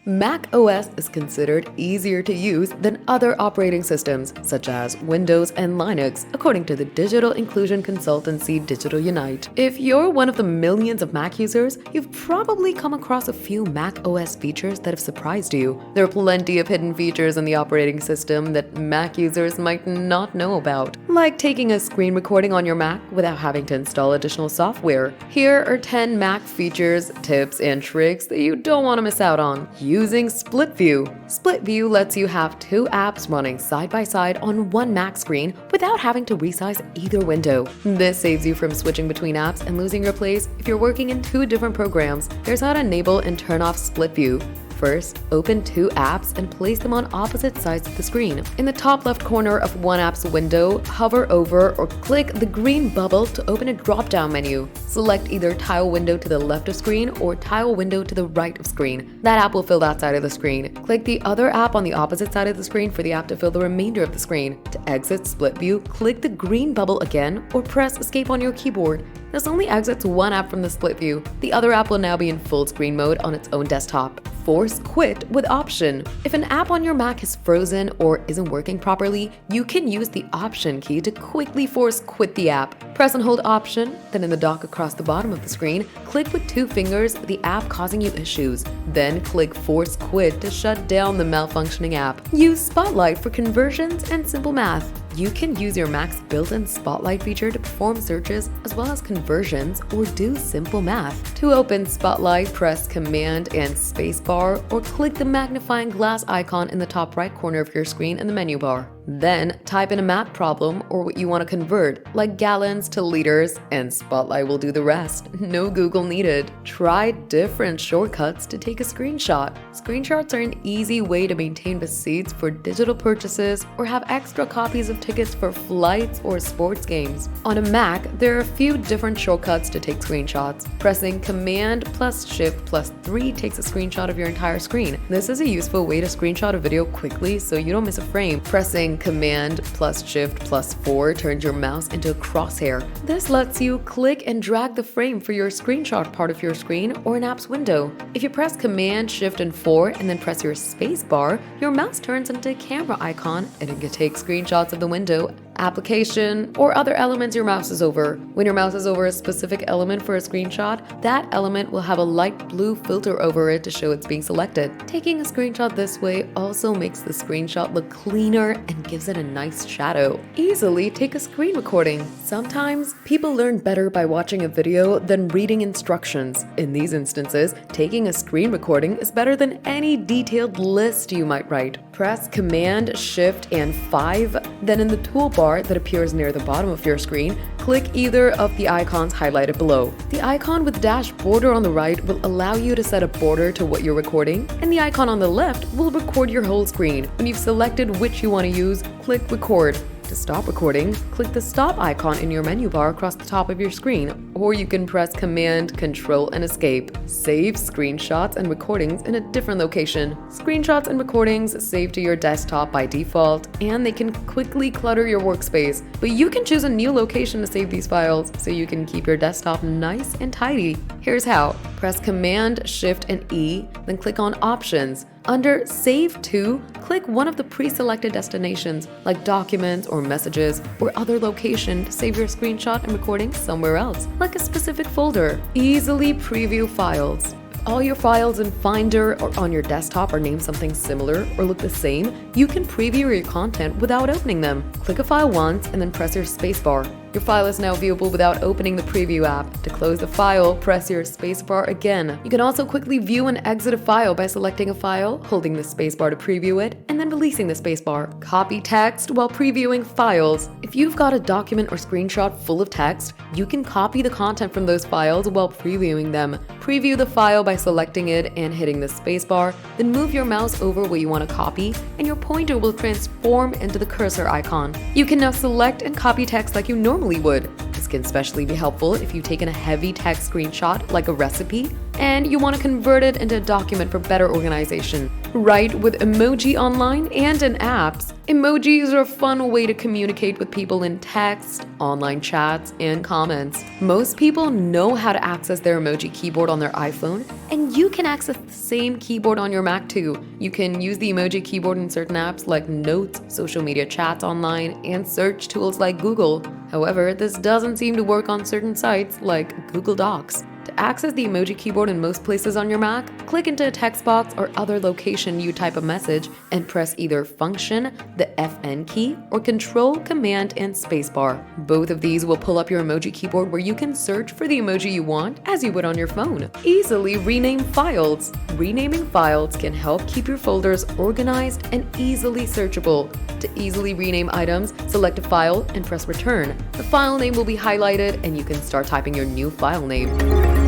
Mac OS is considered easier to use than other operating systems, such as Windows and Linux, according to the digital inclusion consultancy Digital Unite. If you're one of the millions of Mac users, you've probably come across a few Mac OS features that have surprised you. There are plenty of hidden features in the operating system that Mac users might not know about, like taking a screen recording on your Mac without having to install additional software. Here are 10 Mac features, tips, and tricks that you don't want to miss out on. Using Split View. Split View lets you have two apps running side by side on one Mac screen without having to resize either window. This saves you from switching between apps and losing your place if you're working in two different programs. Here's how to enable and turn off Split View. First, open two apps and place them on opposite sides of the screen. In the top left corner of one app's window, hover over or click the green bubble to open a drop-down menu. Select either tile window to the left of screen or tile window to the right of screen. That app will fill that side of the screen. Click the other app on the opposite side of the screen for the app to fill the remainder of the screen. To exit Split View, click the green bubble again or press Escape on your keyboard. This only exits one app from the Split View. The other app will now be in full screen mode on its own desktop. Force Quit with Option. If an app on your Mac is frozen or isn't working properly, you can use the Option key to quickly force quit the app. Press and hold Option, then in the dock across the bottom of the screen, click with two fingers the app causing you issues. Then click Force Quit to shut down the malfunctioning app. Use Spotlight for conversions and simple math. You can use your Mac's built-in Spotlight feature to perform searches as well as conversions or do simple math. To open Spotlight, press Command and Spacebar or click the magnifying glass icon in the top right corner of your screen in the menu bar. Then type in a math problem or what you want to convert, like gallons to liters, and Spotlight will do the rest. No Google needed. Try different shortcuts to take a screenshot. Screenshots are an easy way to maintain receipts for digital purchases or have extra copies of tickets for flights or sports games. On a Mac, there are a few different shortcuts to take screenshots. Pressing Command plus Shift plus 3 takes a screenshot of your entire screen. This is a useful way to screenshot a video quickly so you don't miss a frame. Pressing Command plus Shift plus 4 turns your mouse into a crosshair. This lets you click and drag the frame for your screenshot part of your screen or an app's window. If you press Command, Shift, and 4 and then press your space bar, your mouse turns into a camera icon and it can take screenshots of the window, application, or other elements your mouse is over. When your mouse is over a specific element for a screenshot, that element will have a light blue filter over it to show it's being selected. Taking a screenshot this way also makes the screenshot look cleaner and gives it a nice shadow. Easily take a screen recording. Sometimes people learn better by watching a video than reading instructions. In these instances, taking a screen recording is better than any detailed list you might write. Press Command, Shift, and 5, then in the toolbar that appears near the bottom of your screen, click either of the icons highlighted below. The icon with dash border on the right will allow you to set a border to what you're recording, and the icon on the left will record your whole screen. When you've selected which you want to use, click Record. To stop recording, click the stop icon in your menu bar across the top of your screen, or you can press Command, Control, and Escape. Save screenshots and recordings in a different location. Screenshots and recordings save to your desktop by default, and they can quickly clutter your workspace. But you can choose a new location to save these files so you can keep your desktop nice and tidy. Here's how. Press Command, Shift, and E, then click on Options. Under Save To, click one of the pre-selected destinations like Documents or Messages or other location to save your screenshot and recording somewhere else, like a specific folder. Easily preview files. If all your files in Finder or on your desktop are named something similar or look the same, you can preview your content without opening them. Click a file once and then press your spacebar. Your file is now viewable without opening the preview app. To close the file, press your spacebar again. You can also quickly view and exit a file by selecting a file, holding the spacebar to preview it, and then releasing the spacebar. Copy text while previewing files. If you've got a document or screenshot full of text, you can copy the content from those files while previewing them. Preview the file by selecting it and hitting the spacebar, then move your mouse over what you want to copy, and your pointer will transform into the cursor icon. You can now select and copy text like you normally would. This can especially be helpful if you've taken a heavy text screenshot like a recipe and you want to convert it into a document for better organization. Write with emoji online and in apps. Emojis are a fun way to communicate with people in text, online chats, and comments. Most people know how to access their emoji keyboard on their iPhone, and you can access the same keyboard on your Mac too. You can use the emoji keyboard in certain apps like Notes, social media chats online, and search tools like Google. However, this doesn't seem to work on certain sites like Google Docs. To access the emoji keyboard in most places on your Mac, click into a text box or other location you type a message and press either Function, the FN key, or Control, Command, and Spacebar. Both of these will pull up your emoji keyboard where you can search for the emoji you want as you would on your phone. Easily rename files. Renaming files can help keep your folders organized and easily searchable. To easily rename items, select a file and press Return. The file name will be highlighted and you can start typing your new file name.